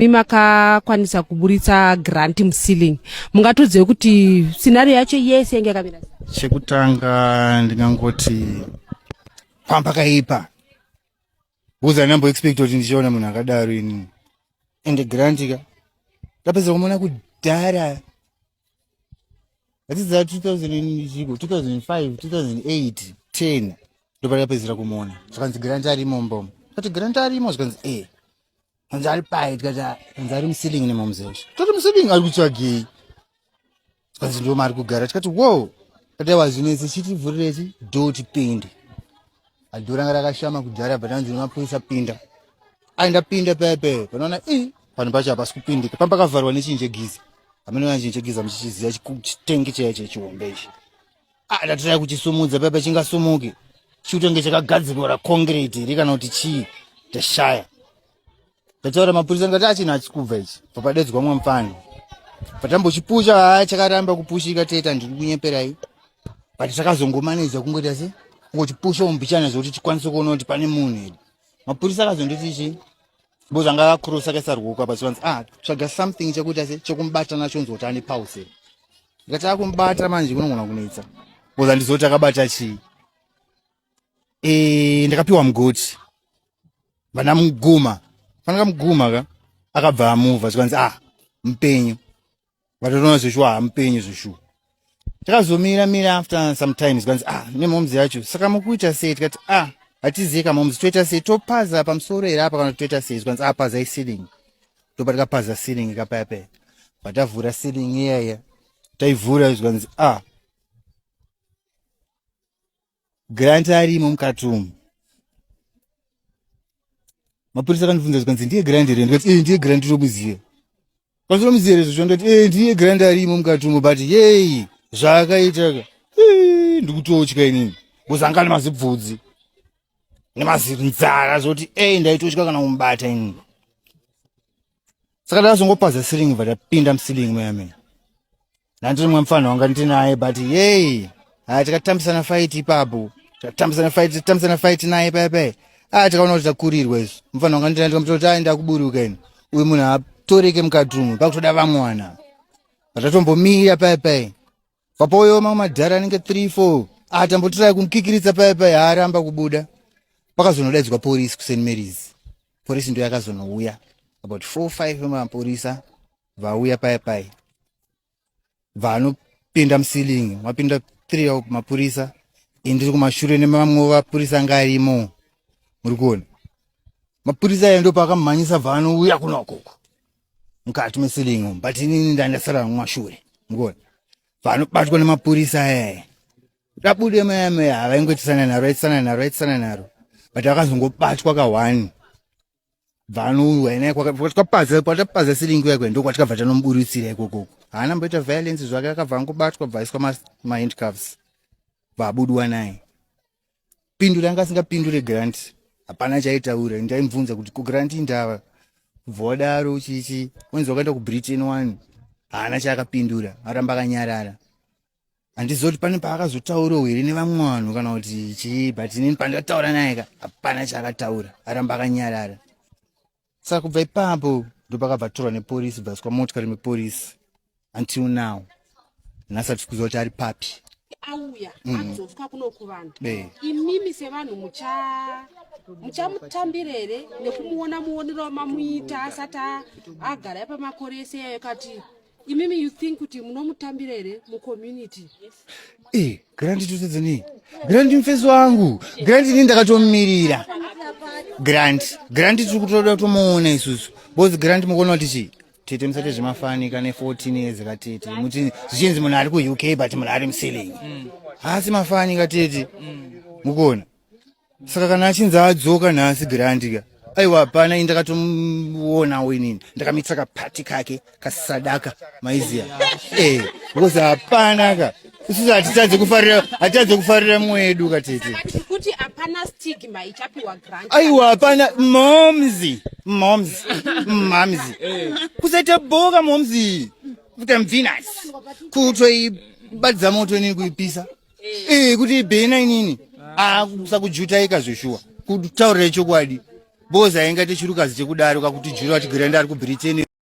imi makakwanisa kuburitsa grant MuCeiling. Mungatudze kuti scenario yacho yese yange yakamira sei? Chekutanga ndingangoti pamba kaipa. Uza nambo expect kuti ndichiona munhu akadaro ini. Ende grant ka tapedza kumona kudhara. That is 2005, 2008, 10. Ndopakapedzera kumona. Zvakanzi grant arimo mbomo. Kati grant arimo zvakanzi Hanzi ari pai tikati hanzi ari MuCeiling nemamuzesha. Toti MuCeiling ari kutsvagei. Zvakanzi ndo mari kugara tikati wow. Kati wazvinese chitivhurirei door tipinde. Adhura ranga rakashama kudhara bhatanzi mapurisa pinda. Aenda pinda pepe. Panoona pano pacho hapasi kupindika. Pamba kavharwa nechinjegiza. Ameno anjegiza muchiziya chitengi chaicho chiombe ichi. Ndatira kuchisumudza pepe chingasumuke. Chiutenge chakagadzirwa concrete iri kana kuti chii tashaya. Ndataura mapurisa ngati achina achikubva ichi. Papadedzwa mwe mfano. Patambochipusha chakaramba kupushika teta ndiri kunyeperai. Pati takazongomanedza kungoti asi ngochipusha umbichana zoti chikwanise kuona kuti pane munhu. Mapurisa akazonditi ichi. Bozanga akrosa kaisarwuka pachiwanzi tsvaga something chekuti asi chokumbata nacho nzoti ane pause. Ngati akumbata manje kunongona kunetsa. Boza ndizoti akabata chii. Ndakapiwa mugoti. Vana muguma. Fanaka muguma ka akabva amuva zvikanzi mupenyu. Vatoona zvishwa mupenyu zvishwa. Takazomira after some time zvikanzi nemomzi yacho. Saka mukuita sei tikati hatiziye kamomzi toita sei topaza pamusoro here apa kana toita sei zvikanzi pazai ceiling. Topa tikapaza ceiling kapaya. Patavhura ceiling iyaya. Taivhura zvikanzi grant arimo mukati umu. Mapurisa akanibvunza zvikanzi ndiye grant here ndikati ndiye grant tomuziya. Kwazinomuziya here zvocho ndikati ndiye grant arimo mukati umu but yei zvakaita ka ndikutotya inini. Kuzanga nemazibvudzi nemazinzara zoti ndaitotya kana kumubata inini. Saka ndakazongopaza ceiling vatapinda MuCeiling muyamene. Nandiri mwe mfano wanga ndinaye but yei tikatambisana fight ipapo. Tikatambisana fight naye pepe. Tikaona kuti takurirwa izvo. Mfano wanga ndinaye ndikamutoti aenda kuburuka ino. Uyu munhu atoreke mukati umu pakutoda vamwana. Patatombomira pepe. Vapoyo mamwe madhara anenge 3-4. Tambotirai kumukikiritsa pepe haaramba kubuda. Pakazonodaidzwa polisi kuSt Mary's. Polisi ndio yakazonouya. About 4-5 vemapurisa vauya pepe. Vanopinda MuCeiling. Wapinda 3 mapurisa. Indiri kumashure nemamwe vapurisa anga arimo. Muri kuona. Mapurisa aya ndo pakamhanyisa vanouya kuna ukoko. Mukati MuCeiling but inini ndandasara mumashure. Muri kuona. Vanobatwa nemapurisa aya. Tabude mayame vaingotisana naro. But vakazongobatwa ka1. Vanouya naye kwakapaza ceiling yakwe ndo kwatikabva tanomburitsira ikoko. Haana mboita violence zvake akabva angobatwa bvaiswa handcuffs. Vabudwa naye. Pindura anga asingapindure grant. Hapana chaitaura. Ndaimubvunza kuti kugrant ndava. Vodaro chichi. Wenzi wakaenda kuBritain 1. Haana chaakapindura. Aramba akanyarara. Handizoti pane paakazotaurawo here nevamwe vanhu kana kuti chii but inini pandataura naye ka hapana chaakataura. Aramba akanyarara. Saka kubva ipapo ndopakabva torwa nepolisi bvaiswa motikari mepolisi. Until now. Nasati kuziva kuti ari papi. Auya adzoswa kuno kuvanhu. Imimi sevanhu muchamutambirere nekumuona muonero mamuita asati agara pamakore ese kati imimi you think kuti munomutambirere mucommunity. Grant tutedzeni. Grant mfeso wangu. Grant ini ndakatomumirira. Grant tiri kutoda kutomuona isusu. Bozi grant mukuona kuti chii? Tete musati zvimafanika ne14 years katete. Muti zvichinzi munhu ari kuUK but munhu ari MuCeiling. Hasi mafanika tete. Mukuona. Saka kana achinzi adzoka nhasi grant ka. Aiwa hapana ndakatomuonawo inini. Ndakamitsira kapati kake kasadaka maiziya. Because hapana ka. Isusu hatitadze kufarira mwedu katete. Kuti hapana stigma ichapiwa grant. Aiwa hapana momzi. Kusaita boka momzi. Kuti Venus. Kutoi badza moto inini kuipisa. Kuti ibhena inini. Kusakujutaika zvishua. Kutaurira chokwadi. boza ingati chirukazi chekudaro kakuti jura ati granda ari kuBritain